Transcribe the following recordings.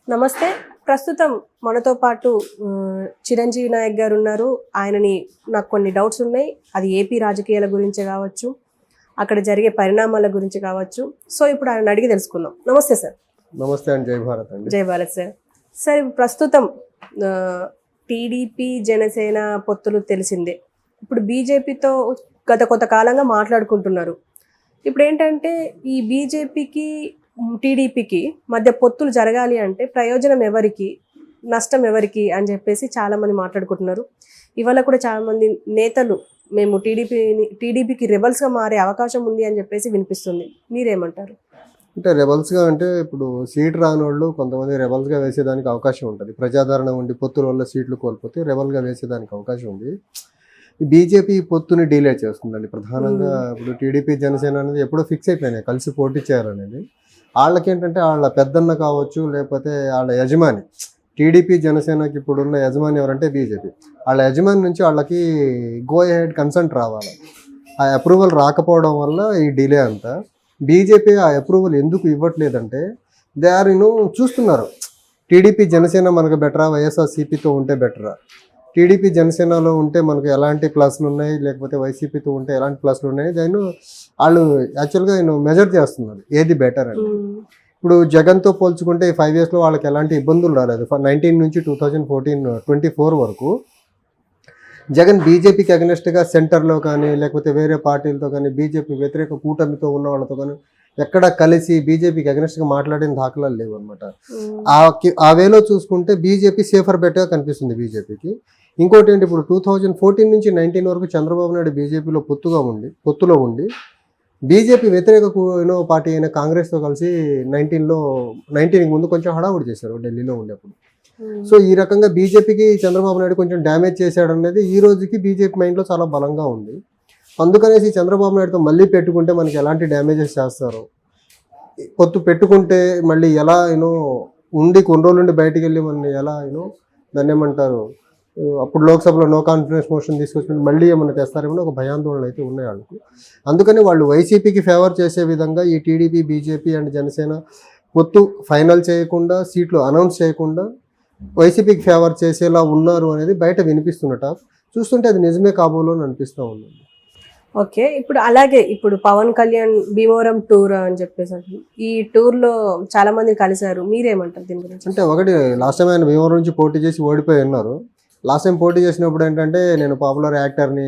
నమస్తే. ప్రస్తుతం మనతో పాటు చిరంజీవి నాయక్ గారు ఉన్నారు. ఆయనని నాకు కొన్ని డౌట్స్ ఉన్నాయి. అది ఏపీ రాజకీయాల గురించి కావచ్చు, అక్కడ జరిగే పరిణామాల గురించి కావచ్చు. సో ఇప్పుడు ఆయన అడిగి తెలుసుకుందాం. నమస్తే సార్. నమస్తే అండి. జై భారత్ అండి. జై భారత్ సార్. సార్ ప్రస్తుతం టీడీపీ జనసేన పొత్తులు తెలిసిందే. ఇప్పుడు బీజేపీతో గత కొంతకాలంగా మాట్లాడుకుంటున్నారు. ఇప్పుడు ఏంటంటే ఈ బీజేపీకి టీడీపీకి మధ్య పొత్తులు జరగాలి అంటే ప్రయోజనం ఎవరికి, నష్టం ఎవరికి అని చెప్పేసి చాలామంది మాట్లాడుకుంటున్నారు. ఇవాళ కూడా చాలామంది నేతలు మేము టీడీపీకి రెబల్స్గా మారే అవకాశం ఉంది అని చెప్పేసి వినిపిస్తుంది. మీరేమంటారు? అంటే రెబల్స్గా అంటే ఇప్పుడు సీట్ రాని వాళ్ళు కొంతమంది రెబల్స్గా వేసేదానికి అవకాశం ఉంటుంది. ప్రజాదరణ ఉండి పొత్తుల వల్ల సీట్లు కోల్పోతే రెబల్గా వేసేదానికి అవకాశం ఉంది. ఈ బీజేపీ పొత్తుని డీలే చేస్తుందండి ప్రధానంగా. ఇప్పుడు టీడీపీ జనసేన అనేది ఎప్పుడో ఫిక్స్ అయిపోయినాయి కలిసి పోటీ చేయాలనేది. వాళ్ళకి ఏంటంటే వాళ్ళ పెద్దన్న కావచ్చు, లేకపోతే వాళ్ళ యజమాని, టీడీపీ జనసేనకి ఇప్పుడున్న యజమాని ఎవరంటే బీజేపీ. వాళ్ళ యజమాని నుంచి వాళ్ళకి గో హెడ్ కన్సెంట్ రావాలి. ఆ అప్రూవల్ రాకపోవడం వల్ల ఈ డిలే అంతా. బీజేపీ ఆ అప్రూవల్ ఎందుకు ఇవ్వట్లేదంటే దే ఆర్ చూస్తున్నారు, టీడీపీ జనసేన మనకు బెటరా, వైఎస్ఆర్సీపీతో ఉంటే బెటరా, టీడీపీ జనసేనలో ఉంటే మనకు ఎలాంటి ప్లస్లు ఉన్నాయి, లేకపోతే వైసీపీతో ఉంటే ఎలాంటి ప్లస్లు ఉన్నాయి, దాన్ని వాళ్ళు యాక్చువల్గా మెజర్ చేస్తున్నారు ఏది బెటర్ అని. ఇప్పుడు జగన్తో పోల్చుకుంటే ఈ 5 yearsలో వాళ్ళకి ఎలాంటి ఇబ్బందులు రాలేదు. 19 నుంచి 2024 వరకు జగన్ బీజేపీకి అగెనెస్ట్గా సెంటర్లో కానీ లేకపోతే వేరే పార్టీలతో కానీ బీజేపీ వ్యతిరేక కూటమితో ఉన్న వాళ్ళతో కానీ ఎక్కడ కలిసి బీజేపీకి అగెనెస్ట్గా మాట్లాడిన దాఖలాలు లేవు అనమాట. ఆ వేలో చూసుకుంటే బీజేపీ సేఫర్ బెట్గా కనిపిస్తుంది బీజేపీకి. ఇంకోటి ఏంటి, ఇప్పుడు 2014 నుంచి 19 వరకు చంద్రబాబు నాయుడు బీజేపీలో పొత్తులో ఉండి బీజేపీ వ్యతిరేక పార్టీ అయిన కాంగ్రెస్తో కలిసి 19కి ముందు కొంచెం హడావుడి చేశారు ఢిల్లీలో ఉండేప్పుడు. సో ఈ రకంగా బీజేపీకి చంద్రబాబు నాయుడు కొంచెం డ్యామేజ్ చేశాడు అనేది ఈ రోజుకి బీజేపీ మైండ్లో చాలా బలంగా ఉంది. అందుకనేసి చంద్రబాబు నాయుడుతో మళ్ళీ పెట్టుకుంటే మనకి ఎలాంటి డ్యామేజెస్ చేస్తారు, పొత్తు పెట్టుకుంటే మళ్ళీ ఎలా ఉండి కొన్ని రోజులు నుండి బయటికి వెళ్ళి మన ఎలా దాన్ని ఏమంటారు, అప్పుడు లోక్సభలో నో కాన్ఫిడెన్స్ మోషన్ తీసుకొచ్చి మళ్ళీ ఏమైనా తెస్తారేమో ఒక భయాందోళనలు అయితే ఉన్నాయి వాళ్ళకు. అందుకని వాళ్ళు వైసీపీకి ఫేవర్ చేసే విధంగా ఈ టీడీపీ, బీజేపీ అండ్ జనసేన పొత్తు ఫైనల్ చేయకుండా, సీట్లు అనౌన్స్ చేయకుండా వైసీపీకి ఫేవర్ చేసేలా ఉన్నారు అనేది బయట వినిపిస్తున్నట. చూస్తుంటే అది నిజమే కాబోలు అని అనిపిస్తూ ఉంది. ఓకే, ఇప్పుడు అలాగే ఇప్పుడు పవన్ కళ్యాణ్ భీమవరం టూర్ అని చెప్పేసి ఈ టూర్లో చాలా మంది కలిశారు. మీరేమంటారు దీని గురించి? అంటే ఒకటి, లాస్ట్ టైం ఆయన భీమవరం నుంచి పోటీ చేసి ఓడిపోయి ఉన్నారు. లాస్ట్ టైం పోటీ చేసినప్పుడు ఏంటంటే నేను పాపులర్ యాక్టర్ని,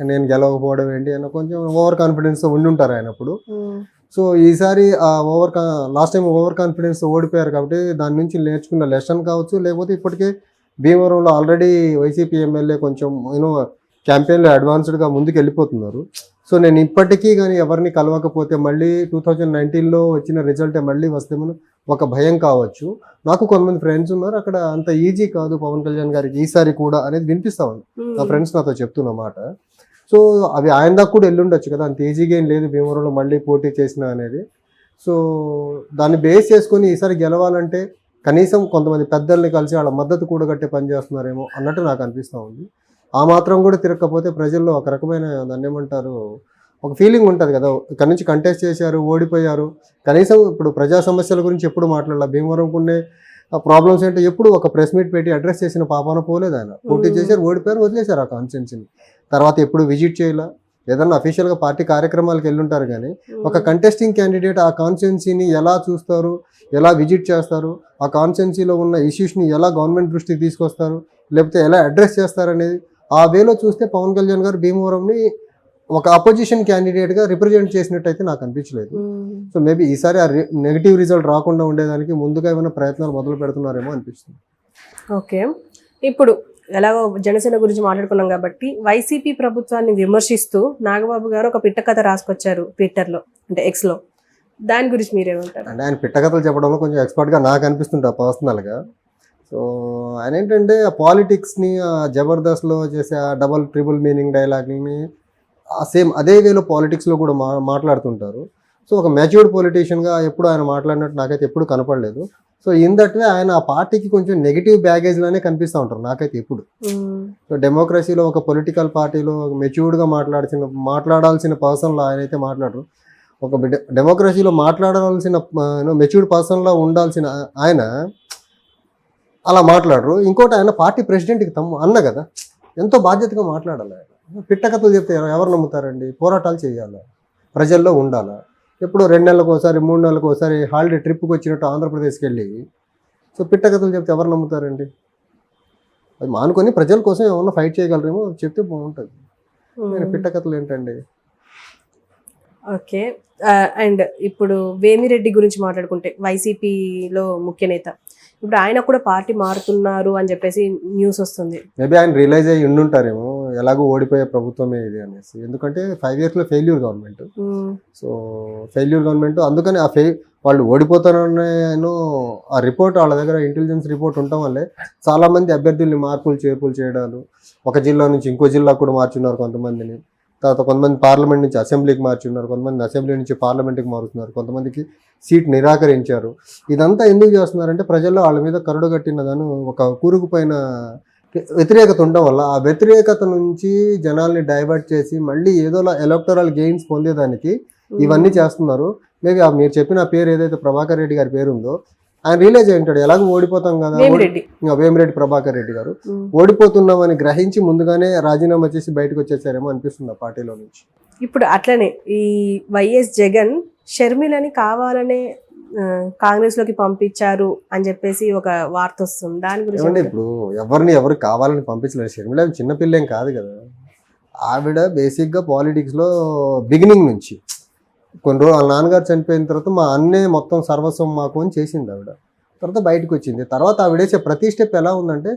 నేను గెలవకపోవడం ఏంటి అన్న కొంచెం ఓవర్ కాన్ఫిడెన్స్తో ఉండి ఉంటారు ఆయన అప్పుడు. సో ఈసారి లాస్ట్ టైం ఓవర్ కాన్ఫిడెన్స్ ఓడిపోయారు కాబట్టి దాని నుంచి నేర్చుకున్న లెసన్ కావచ్చు, లేకపోతే ఇప్పటికే భీమవరంలో ఆల్రెడీ వైసీపీ ఎమ్మెల్యే కొంచెం క్యాంపెయిన్లో అడ్వాన్స్డ్గా ముందుకు వెళ్ళిపోతున్నారు. సో నేను ఇప్పటికీ కానీ ఎవరిని కలవకపోతే మళ్ళీ 2019లో వచ్చిన రిజల్టే మళ్ళీ వస్తేమో ఒక భయం కావచ్చు. నాకు కొంతమంది ఫ్రెండ్స్ ఉన్నారు, అక్కడ అంత ఈజీ కాదు పవన్ కళ్యాణ్ గారికి ఈసారి కూడా అనేది వినిపిస్తా ఉంది. నా ఫ్రెండ్స్ నాతో చెప్తున్నమాట. సో అవి ఆయన దాకా కూడా వెళ్ళుండొచ్చు కదా, అంత ఈజీగా ఏం లేదు భీమవరంలో మళ్ళీ పోటీ చేసిన అనేది. సో దాన్ని బేస్ చేసుకొని ఈసారి గెలవాలంటే కనీసం కొంతమంది పెద్దల్ని కలిసి వాళ్ళ మద్దతు కూడగట్టే పని చేస్తున్నారేమో అన్నట్టు నాకు అనిపిస్తూ ఉంది. ఆ మాత్రం కూడా తిరగకపోతే ప్రజల్లో ఒక రకమైన దాన్ని ఏమంటారు, ఒక ఫీలింగ్ ఉంటుంది కదా, ఇక్కడ నుంచి కంటెస్ట్ చేశారు, ఓడిపోయారు, కనీసం ఇప్పుడు ప్రజా సమస్యల గురించి ఎప్పుడు మాట్లాడాల, భీమవరంకునే ప్రాబ్లమ్స్ ఏంటో ఎప్పుడు ఒక ప్రెస్ మీట్ పెట్టి అడ్రస్ చేసిన పాపాన పోలేదు. ఆయన పోటీ చేశారు, ఓడిపోయారు, వదిలేశారు ఆ కాన్స్టిట్యున్సీని. తర్వాత ఎప్పుడు విజిట్ చేయాల, ఏదన్నా అఫీషియల్గా పార్టీ కార్యక్రమాలకు వెళ్ళుంటారు. కానీ ఒక కంటెస్టింగ్ క్యాండిడేట్ ఆ కాన్స్టిట్యున్సీని ఎలా చూస్తారు, ఎలా విజిట్ చేస్తారు, ఆ కాన్స్టిట్యున్సీలో ఉన్న ఇష్యూస్ని ఎలా గవర్నమెంట్ దృష్టికి తీసుకొస్తారు, లేకపోతే ఎలా అడ్రస్ చేస్తారు అనేది ఆ వేలో చూస్తే పవన్ కళ్యాణ్ గారు భీమవరంని ఒక అపోజిషన్ క్యాండిడేట్గా రిప్రజెంట్ చేసినట్టయితే నాకు అనిపించలేదు. సో మేబీ ఈసారి ఆ నెగిటివ్ రిజల్ట్ రాకుండా ఉండేదానికి ముందుగా ఏమైనా ప్రయత్నాలు మొదలు పెడుతున్నారేమో అనిపిస్తుంది. ఓకే, ఇప్పుడు ఎలాగో జనసేన గురించి మాట్లాడుకున్నాం కాబట్టి వైసీపీ ప్రభుత్వాన్ని విమర్శిస్తూ నాగబాబు గారు ఒక పిట్టకథ రాసుకొచ్చారు ట్విట్టర్లో, అంటే ఎక్స్లో. దాని గురించి మీరేమంటారు? అంటే ఆయన పిట్టకథలు చెప్పడంలో కొంచెం ఎక్స్పర్ట్గా నాకు అనిపిస్తుంటా పర్సనల్గా. సో ఆయన ఏంటంటే ఆ పాలిటిక్స్ని జబర్దస్త్లో చేసే ఆ డబల్ ట్రిపుల్ మీనింగ్ డైలాగ్ని సేమ్ అదే వేలో పాలిటిక్స్లో కూడా మాట్లాడుతుంటారు. సో ఒక మెచ్యూర్డ్ పొలిటీషియన్గా ఎప్పుడు ఆయన మాట్లాడినట్టు నాకైతే ఎప్పుడు కనపడలేదు. సో ఇన్ దట్ వే ఆయన ఆ పార్టీకి కొంచెం నెగిటివ్ బ్యాగేజ్లోనే కనిపిస్తూ ఉంటారు నాకైతే ఎప్పుడు. సో డెమోక్రసీలో ఒక పొలిటికల్ పార్టీలో మెచ్యూర్డ్గా మాట్లాడాల్సిన పర్సన్లో ఆయన అయితే మాట్లాడరు. ఒక డెమోక్రసీలో మాట్లాడాల్సిన మెచ్యూర్డ్ పర్సన్లో ఉండాల్సిన ఆయన అలా మాట్లాడరు. ఇంకోటి ఆయన పార్టీ ప్రెసిడెంట్కి అన్న కదా, ఎంతో బాధ్యతగా మాట్లాడాలి ఆయన. పిట్టకథలు చెప్తే ఎవరు నమ్ముతారండి? పోరాటాలు చేయాలి, ప్రజల్లో ఉండాలి. ఎప్పుడో 2 నెలలకు ఒకసారి 3 నెలలకు ఒకసారి హాలిడే ట్రిప్కి వచ్చినట్టు ఆంధ్రప్రదేశ్కి వెళ్ళి సో పిట్టకథలు చెప్తే ఎవరు నమ్ముతారండి? అది మానుకొని ప్రజల కోసం ఏమన్నా ఫైట్ చేయగలరేమో చెప్తే బాగుంటుంది. నేను పిట్టకథలు ఏంటండి? ఓకే. అండ్ ఇప్పుడు వేమిరెడ్డి గురించి మాట్లాడుకుంటే వైసీపీలో ముఖ్య నేత, ఇప్పుడు ఆయన కూడా పార్టీ మారుతున్నారు అని చెప్పేసి న్యూస్ వస్తుంది. మేబీ ఆయన రియలైజ్ అయ్యి ఉండుంటారేమో ఎలాగో ఓడిపోయే ప్రభుత్వమే ఇది అనేసి. ఎందుకంటే 5 yearsలో failure government. So failure government, అందుకని వాళ్ళు ఓడిపోతారనేనో ఆ రిపోర్ట్ వాళ్ళ దగ్గర ఇంటెలిజెన్స్ రిపోర్ట్ ఉండటం వల్లే చాలామంది అభ్యర్థుల్ని మార్పులు చేర్పులు చేయడాలు, ఒక జిల్లా నుంచి ఇంకో జిల్లా కూడా మార్చున్నారు కొంతమందిని. తర్వాత కొంతమంది పార్లమెంట్ నుంచి అసెంబ్లీకి మార్చున్నారు, కొంతమంది అసెంబ్లీ నుంచి పార్లమెంట్కి మారుతున్నారు, కొంతమందికి సీట్ నిరాకరించారు. ఇదంతా ఎందుకు చేస్తున్నారంటే ప్రజల్లో వాళ్ళ మీద కరుడు కట్టినదాను ఒక కూరుకుపోయిన వ్యతిరేకత ఉండడం వల్ల ఆ వ్యతిరేకత నుంచి జనాల్ని డైవర్ట్ చేసి మళ్ళీ ఏదో ఎలక్టరల్ గెయిన్స్ పొందేదానికి ఇవన్నీ చేస్తున్నారు. మేబీ మీరు చెప్పిన పేరు ఏదైతే ప్రభాకర్ రెడ్డి గారి పేరు ఉందో ఆయన రియలైజ్ అయి ఉంటాడు, ఎలాగో ఓడిపోతాం కదా, వేమిరెడ్డి ప్రభాకర్ రెడ్డి గారు ఓడిపోతున్నామని గ్రహించి ముందుగానే రాజీనామా చేసి బయటకు వచ్చేసారేమో అనిపిస్తుంది ఆ పార్టీలో నుంచి. ఇప్పుడు అట్లనే ఈ వైఎస్ జగన్ షర్మిలని కావాలనే కాంగ్రెస్ లోకి పంపించారు అని చెప్పేసి ఒక వార్త వస్తుంది. దాని గురించి ఇప్పుడు ఎవరు కావాలని పంపించలేదు. షర్మిల చిన్నపిల్ల ఏం కాదు కదా. ఆవిడ బేసిక్గా పాలిటిక్స్లో బిగినింగ్ నుంచి కొన్ని రోజులు వాళ్ళ నాన్నగారు చనిపోయిన తర్వాత మా అన్నే మొత్తం సర్వస్వం మాకు అని చేసింది ఆవిడ. తర్వాత బయటకు వచ్చింది. తర్వాత ఆవిడేసే ప్రతి స్టెప్ ఎలా ఉందంటే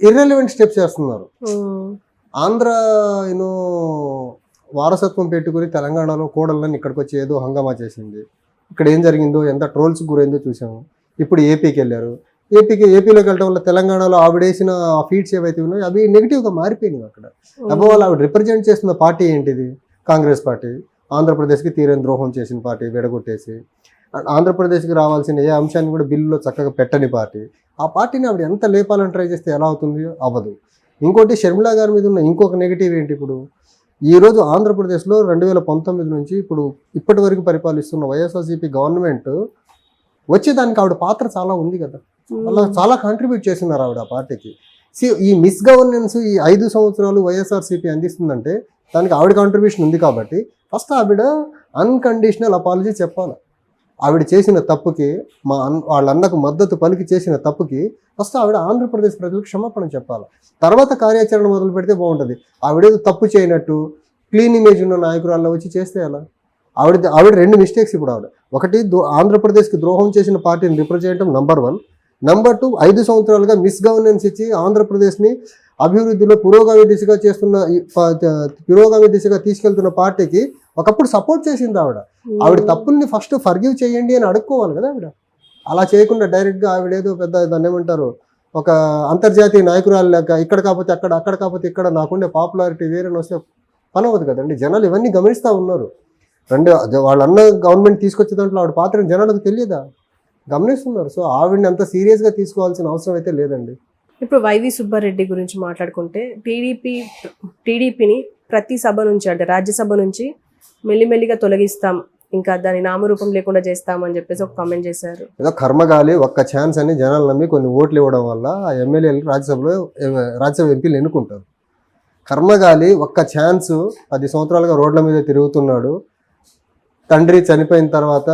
ఇర్రెలవెంట్ స్టెప్స్ చేస్తున్నారు. ఆంధ్ర వారసత్వం పెట్టుకుని తెలంగాణలో కోడళ్ళని ఇక్కడికి వచ్చి ఏదో హంగామా చేసింది. ఇక్కడ ఏం జరిగిందో, ఎంత ట్రోల్స్ గురైందో చూసాము. ఇప్పుడు ఏపీకి వెళ్ళారు. ఏపీలోకి వెళ్ళడం వల్ల తెలంగాణలో ఆవిడేసిన ఫీట్స్ ఏవైతే ఉన్నాయో అవి నెగిటివ్గా మారిపోయినాయి. అక్కడ అబ్బో ఆవిడ రిప్రజెంట్ చేస్తున్న పార్టీ ఏంటిది? కాంగ్రెస్ పార్టీ. ఆంధ్రప్రదేశ్కి తీరని ద్రోహం చేసిన పార్టీ, విడగొట్టేసి ఆంధ్రప్రదేశ్కి రావాల్సిన ఏ అంశాన్ని కూడా బిల్లులో చక్కగా పెట్టని పార్టీ. ఆ పార్టీని ఆవిడ ఎంత లేపాలని ట్రై చేస్తే ఎలా అవుతుంది? అవ్వదు. ఇంకోటి షర్మిల గారి మీద ఉన్న ఇంకొక నెగిటివ్ ఏంటి? ఇప్పుడు ఈరోజు ఆంధ్రప్రదేశ్లో 2019 నుంచి ఇప్పటి వరకు పరిపాలిస్తున్న వైఎస్ఆర్సీపీ గవర్నమెంట్ వచ్చేదానికి ఆవిడ పాత్ర చాలా ఉంది కదా. అలా చాలా కాంట్రిబ్యూట్ చేస్తున్నారు ఆవిడ ఆ పార్టీకి. ఈ మిస్ గవర్నెన్స్ ఈ 5 సంవత్సరాలు వైఎస్ఆర్సీపీ అందిస్తుందంటే దానికి ఆవిడ కాంట్రిబ్యూషన్ ఉంది. కాబట్టి ఫస్ట్ ఆవిడ అన్కండిషనల్ అపాలజీ చెప్పాలి. ఆవిడ చేసిన తప్పుకి వాళ్ళ అన్నకు మద్దతు పలికి చేసిన తప్పుకి ఫస్ట్ ఆవిడ ఆంధ్రప్రదేశ్ ప్రజలకు క్షమాపణ చెప్పాలి. తర్వాత కార్యాచరణ మొదలు పెడితే బాగుంటుంది. ఆవిడేదో తప్పు చేయనట్టు క్లీన్ ఇమేజ్ ఉన్న నాయకురాల్లో వచ్చి చేస్తే ఎలా? ఆవిడ 2 మిస్టేక్స్ ఇప్పుడు ఆవిడ. ఒకటి, ఆంధ్రప్రదేశ్కి ద్రోహం చేసిన పార్టీని రిప్రజెంట్ చేయడం నంబర్ 1. నంబర్ 2, 5 సంవత్సరాలుగా మిస్ గవర్నెన్స్ ఇచ్చి ఆంధ్రప్రదేశ్ని అభివృద్ధిలో పురోగమి దిశగా తీసుకెళ్తున్న పార్టీకి ఒకప్పుడు సపోర్ట్ చేసింది ఆవిడ. ఆవిడ తప్పుల్ని ఫస్ట్ ఫర్గివ్ చేయండి అని అడుక్కోవాలి కదా ఆవిడ. అలా చేయకుండా డైరెక్ట్గా ఆవిడేదో పెద్ద దాన్ని ఏమంటారు, ఒక అంతర్జాతీయ నాయకురాలు లేక ఇక్కడ కాకపోతే అక్కడ, అక్కడ కాకపోతే ఇక్కడ, నాకుండే పాపులారిటీ వేరేని వస్తే పని అవ్వదు కదండి. జనాలు ఇవన్నీ గమనిస్తూ ఉన్నారు. వాళ్ళన్న గవర్నమెంట్ తీసుకొచ్చే దాంట్లో ఆవిడ పాత్ర జనాలకు తెలియదా? గమనిస్తున్నారు. సో ఆవిడని అంత సీరియస్గా తీసుకోవాల్సిన అవసరం అయితే లేదండి. ఇప్పుడు వైవి సుబ్బారెడ్డి గురించి మాట్లాడుకుంటే టీడీపీని ప్రతి సభ నుంచి, అంటే రాజ్యసభ నుంచి మెల్లిమెల్లిగా తొలగిస్తాం, ఇంకా దాని నామరూపం లేకుండా చేస్తామని చెప్పేసి ఒక కామెంట్ చేశారు. ఏదో కర్మగాలి ఒక్క ఛాన్స్ అని జనాలు నమ్మి కొన్ని ఓట్లు ఇవ్వడం వల్ల ఆ ఎమ్మెల్యేలు రాజ్యసభ ఎంపీలు ఎన్నుకుంటారు. కర్మగాలి ఒక్క ఛాన్స్ 10 సంవత్సరాలుగా రోడ్ల మీద తిరుగుతున్నాడు. తండ్రి చనిపోయిన తర్వాత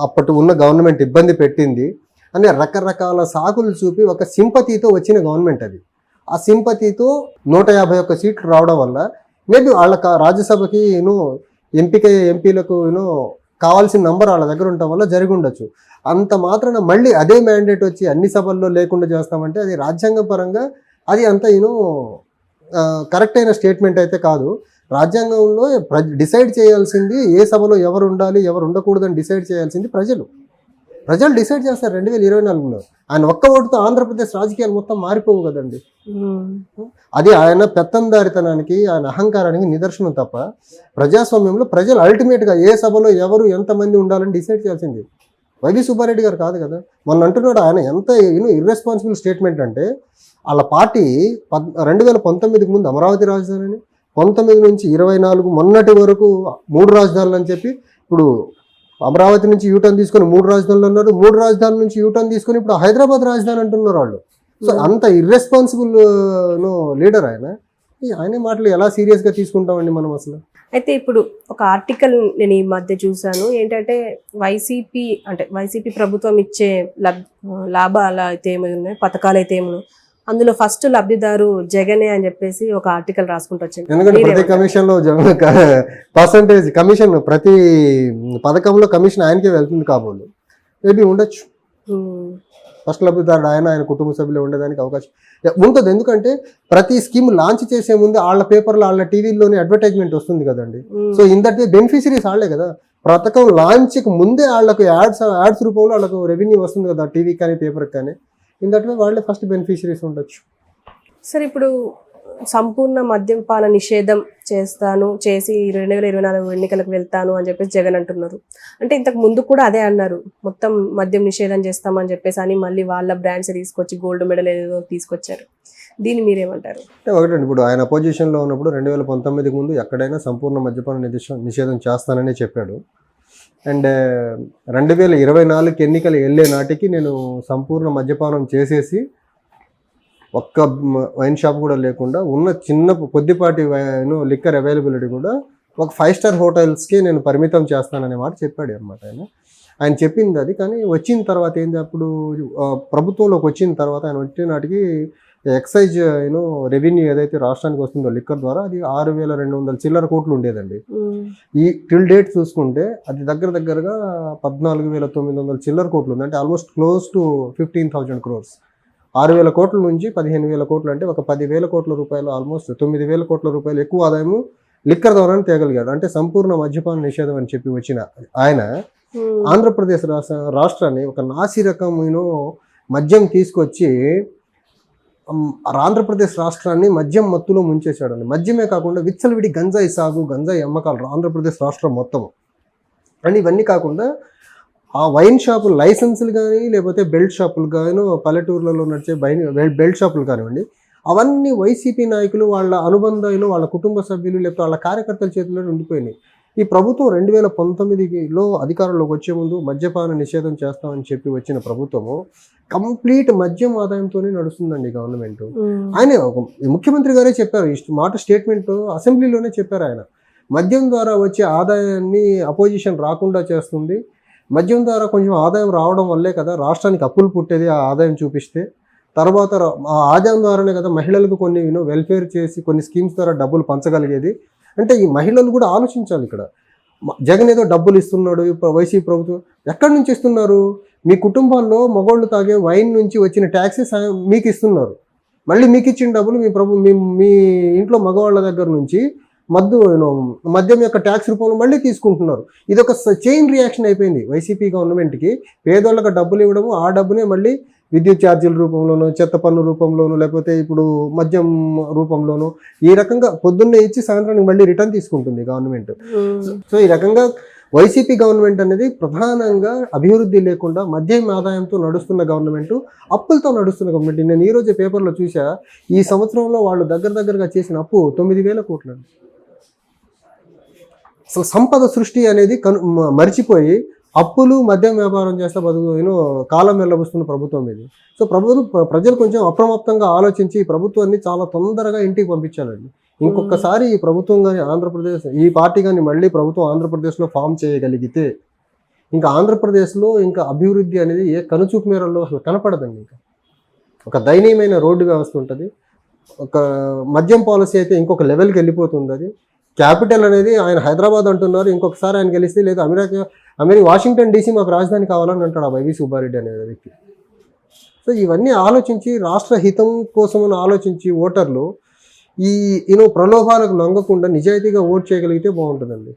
అప్పటి ఉన్న గవర్నమెంట్ ఇబ్బంది పెట్టింది అనే రకరకాల సాకులు చూపి ఒక సింపతితో వచ్చిన గవర్నమెంట్ అది. ఆ సింపతితో 151 సీట్లు రావడం వల్ల మేబీ వాళ్ళ రాజ్యసభకి ఎంపికయ్యే ఎంపీలకు కావాల్సిన నంబర్ వాళ్ళ దగ్గర ఉండటం వల్ల జరిగి ఉండొచ్చు. అంత మాత్రాన మళ్ళీ అదే మ్యాండేట్ వచ్చి అన్ని సభల్లో లేకుండా చేస్తామంటే అది రాజ్యాంగ పరంగా అది అంత కరెక్ట్ అయిన స్టేట్మెంట్ అయితే కాదు. రాజ్యాంగంలో డిసైడ్ చేయాల్సింది ఏ సభలో ఎవరు ఉండాలి ఎవరు ఉండకూడదని డిసైడ్ చేయాల్సింది ప్రజలు డిసైడ్ చేస్తారు 2024లో. ఆయన ఒక్క ఓటుతో ఆంధ్రప్రదేశ్ రాజకీయాలు మొత్తం మారిపోవు కదండి. అది ఆయన పెత్తందారితనానికి, ఆయన అహంకారానికి నిదర్శనం తప్ప ప్రజాస్వామ్యంలో ప్రజలు అల్టిమేట్గా ఏ సభలో ఎవరు ఎంతమంది ఉండాలని డిసైడ్ చేయాల్సింది వైవి సుబ్బారెడ్డి గారు కాదు కదా. మొన్న అంటున్నాడు ఆయన ఎంత ఇర్రెస్పాన్సిబుల్ స్టేట్మెంట్ అంటే, వాళ్ళ పార్టీ 2019కి ముందు అమరావతి రాజధాని, 19 నుంచి 24 మొన్నటి వరకు 3 రాజధానులు అని చెప్పి, ఇప్పుడు అమరావతి నుంచి యూటర్న్ తీసుకొని 3 రాజధానులు అన్నారు. 3 రాజధానుల నుంచి యూటర్న్ తీసుకొని ఇప్పుడు హైదరాబాద్ రాజధాని అంటున్నారు వాళ్ళు. సో అంత ఇర్రెస్పాన్సిబుల్ లీడర్ ఆయన మాటలు ఎలా సీరియస్గా తీసుకుంటామండి మనం అసలు. అయితే ఇప్పుడు ఒక ఆర్టికల్ నేను ఈ మధ్య చూసాను, ఏంటంటే వైసీపీ ప్రభుత్వం ఇచ్చే లాభాలు అయితే ఏమి ఉన్నాయి, పథకాలు అయితే ఏమి, అందులో ఫస్ట్ లబ్ధిదారు జగనే అని చెప్పేసి ఒక ఆర్టికల్ రాసుకుంటూ వచ్చింది. ఎందుకంటే ప్రతి కమిషన్ లో పర్సంటేజ్ కమిషన్, ప్రతి పథకంలో కమిషన్ ఆయనకే వెళ్తుంది కాబోలు, మేబీ ఉండొచ్చు. ఫస్ట్ లబ్ధిదారుడు ఆయన కుటుంబ సభ్యులు ఉండడానికి అవకాశం ఉంటుంది. ఎందుకంటే ప్రతి స్కీమ్ లాంచ్ చేసే ముందు వాళ్ళ పేపర్లో వాళ్ళ టీవీలోనే అడ్వర్టైజ్మెంట్ వస్తుంది కదండి. So in that way beneficiaries వాళ్ళే కదా. పథకం లాంచ్కి ముందే వాళ్ళకు యాడ్స్ రూపంలో వాళ్ళకు రెవెన్యూ వస్తుంది కదా, టీవీ కానీ పేపర్కి కానీ. ఇన్ దట్ వే వాళ్ళే ఫస్ట్ బెనిఫిషరీస్ ఉండొచ్చు. సార్ ఇప్పుడు సంపూర్ణ మద్యపాన నిషేధం చేసి 2024 ఎన్నికలకు వెళ్తాను అని చెప్పేసి జగన్ అంటున్నారు. అంటే ఇంతకు ముందు కూడా అదే అన్నారు, మొత్తం మద్యం నిషేధం చేస్తామని చెప్పేసి, అని మళ్ళీ వాళ్ళ బ్రాండ్స్ తీసుకొచ్చి గోల్డ్ మెడల్ ఏదో తీసుకొచ్చారు. దీన్ని మీరేమంటారు? ఒకటండి, ఇప్పుడు ఆయన అపోజిషన్లో ఉన్నప్పుడు 2019 ముందు ఎక్కడైనా సంపూర్ణ మద్యపాన నిషేధం చేస్తానని చెప్పాడు. అండ్ 2024 ఎన్నికలు వెళ్ళే నాటికి నేను సంపూర్ణ మద్యపానం చేసేసి ఒక్క వైన్ షాప్ కూడా లేకుండా ఉన్న చిన్న కొద్దిపాటి లిక్కర్ అవైలబిలిటీ కూడా ఒక 5 స్టార్ హోటల్స్కి నేను పరిమితం చేస్తాననే మాట చెప్పాడు అనమాట. ఆయన చెప్పింది అది. కానీ వచ్చిన తర్వాత ఏంటి, అప్పుడు ప్రభుత్వంలోకి వచ్చిన తర్వాత ఆయన వచ్చిన నాటికి ఎక్సైజ్ రెవెన్యూ ఏదైతే రాష్ట్రానికి వస్తుందో లిక్కర్ ద్వారా, అది 6,200 చిల్లర కోట్లు ఉండేదండి. ఈ టిల్ డేట్ చూసుకుంటే అది దగ్గరగా 14,900 చిల్లర కోట్లు ఉంది. అంటే ఆల్మోస్ట్ క్లోజ్ టు 15,000 crores. 6,000 కోట్ల నుంచి 15,000 కోట్లు, అంటే ఒక 10,000 కోట్ల రూపాయలు, ఆల్మోస్ట్ 9,000 కోట్ల రూపాయలు ఎక్కువ ఆదాయము లిక్కర్ ద్వారానే తేగలిగాడు. అంటే సంపూర్ణ మద్యపాన నిషేధం అని చెప్పి వచ్చిన ఆయన ఆంధ్రప్రదేశ్ రాష్ట్రాన్ని ఒక నాసి రకం మద్యం తీసుకొచ్చి ఆంధ్రప్రదేశ్ రాష్ట్రాన్ని మద్యం మత్తులో ముంచేశాడండి. మద్యమే కాకుండా విచ్చలవిడి గంజాయి సాగు, గంజాయి అమ్మకాలు ఆంధ్రప్రదేశ్ రాష్ట్రం మొత్తం. అండ్ ఇవన్నీ కాకుండా ఆ వైన్ షాపులు లైసెన్సులు కానీ, లేకపోతే బెల్ట్ షాపులు కానీ, పల్లెటూర్లలో నడిచే బెల్ట్ షాపులు కానివ్వండి, అవన్నీ వైసీపీ నాయకులు వాళ్ళ అనుబంధాలు, వాళ్ళ కుటుంబ సభ్యులు, లేకపోతే వాళ్ళ కార్యకర్తల చేతుల్లో ఉండిపోయినాయి. ఈ ప్రభుత్వం 2019లో అధికారంలోకి వచ్చే ముందు మద్యపాన నిషేధం చేస్తామని చెప్పి వచ్చిన ప్రభుత్వము కంప్లీట్ మద్యం ఆదాయంతోనే నడుస్తుందండి గవర్నమెంట్. ఆయన ముఖ్యమంత్రి గారే చెప్పారు, మాట స్టేట్మెంట్ అసెంబ్లీలోనే చెప్పారు ఆయన. మద్యం ద్వారా వచ్చే ఆదాయాన్ని అపోజిషన్ రాకుండా చేస్తుంది, మద్యం ద్వారా కొంచెం ఆదాయం రావడం వల్లే కదా రాష్ట్రానికి అప్పులు పుట్టేది, ఆ ఆదాయం చూపిస్తే. తర్వాత ఆ ఆదాయం ద్వారానే కదా మహిళలకు కొన్ని వెల్ఫేర్ చేసి కొన్ని స్కీమ్స్ ద్వారా డబ్బులు పంచగలిగేది. అంటే ఈ మహిళలు కూడా ఆలోచించాలి. ఇక్కడ జగన్ ఏదో డబ్బులు ఇస్తున్నాడు, వైసీపీ ప్రభుత్వం ఎక్కడి నుంచి ఇస్తున్నారు? మీ కుటుంబాల్లో మగవాళ్ళు తాగే వైన్ నుంచి వచ్చిన ట్యాక్సెస్ మీకు ఇస్తున్నారు. మళ్ళీ మీకు ఇచ్చిన డబ్బులు మీ ఇంట్లో మగవాళ్ళ దగ్గర నుంచి మద్యం యొక్క ట్యాక్స్ రూపంలో మళ్ళీ తీసుకుంటున్నారు. ఇది ఒక చైన్ రియాక్షన్ అయిపోయింది వైసీపీ గవర్నమెంట్కి. పేదోళ్ళకి డబ్బులు ఇవ్వడము, ఆ డబ్బునే మళ్ళీ విద్యుత్ ఛార్జీల రూపంలోనూ, చెత్త పన్ను రూపంలోనూ, లేకపోతే ఇప్పుడు మద్యం రూపంలోనూ, ఈ రకంగా పొద్దున్నే ఇచ్చి సాయంత్రానికి మళ్ళీ రిటర్న్ తీసుకుంటుంది గవర్నమెంట్. సో ఈ రకంగా వైసీపీ గవర్నమెంట్ అనేది ప్రధానంగా అభివృద్ధి లేకుండా మద్యం ఆదాయంతో నడుస్తున్న గవర్నమెంట్, అప్పులతో నడుస్తున్న గవర్నమెంట్. నేను ఈరోజు పేపర్లో చూసా, ఈ సంవత్సరంలో వాళ్ళు దగ్గరగా చేసిన అప్పు 9,000 కోట్లు. అసలు సంపద సృష్టి అనేది మర్చిపోయి అప్పులు మద్యం వ్యాపారం చేస్తే కాలం వెళ్ళబుస్తున్న ప్రభుత్వం ఇది. సో ప్రజలు కొంచెం అప్రమత్తంగా ఆలోచించి ఈ ప్రభుత్వాన్ని చాలా తొందరగా ఇంటికి పంపించాలండి. ఇంకొకసారి ఈ ప్రభుత్వం కానీ ఆంధ్రప్రదేశ్, ఈ పార్టీ కానీ మళ్ళీ ప్రభుత్వం ఆంధ్రప్రదేశ్లో ఫామ్ చేయగలిగితే ఇంకా ఆంధ్రప్రదేశ్లో ఇంకా అభివృద్ధి అనేది ఏ కనుచూపు మేరలో అసలు కనపడదండి. ఇంకా ఒక దయనీయమైన రోడ్డు వ్యవస్థ ఉంటుంది. ఒక మద్యం పాలసీ అయితే ఇంకొక లెవెల్కి వెళ్ళిపోతుంది. అది క్యాపిటల్ అనేది ఆయన హైదరాబాద్ అంటున్నారు, ఇంకొకసారి ఆయన గెలిస్తే లేదా అమెరికా వాషింగ్టన్ DC మాకు రాజధాని కావాలని అంటాడు ఆ వైవి సుబ్బారెడ్డి అనే వ్యక్తి. సో ఇవన్నీ ఆలోచించి రాష్ట్ర హితం కోసమని ఆలోచించి ఓటర్లు ఈ ప్రలోభాలకు లొంగకుండా నిజాయితీగా ఓట్ చేయగలిగితే బాగుంటుందండి.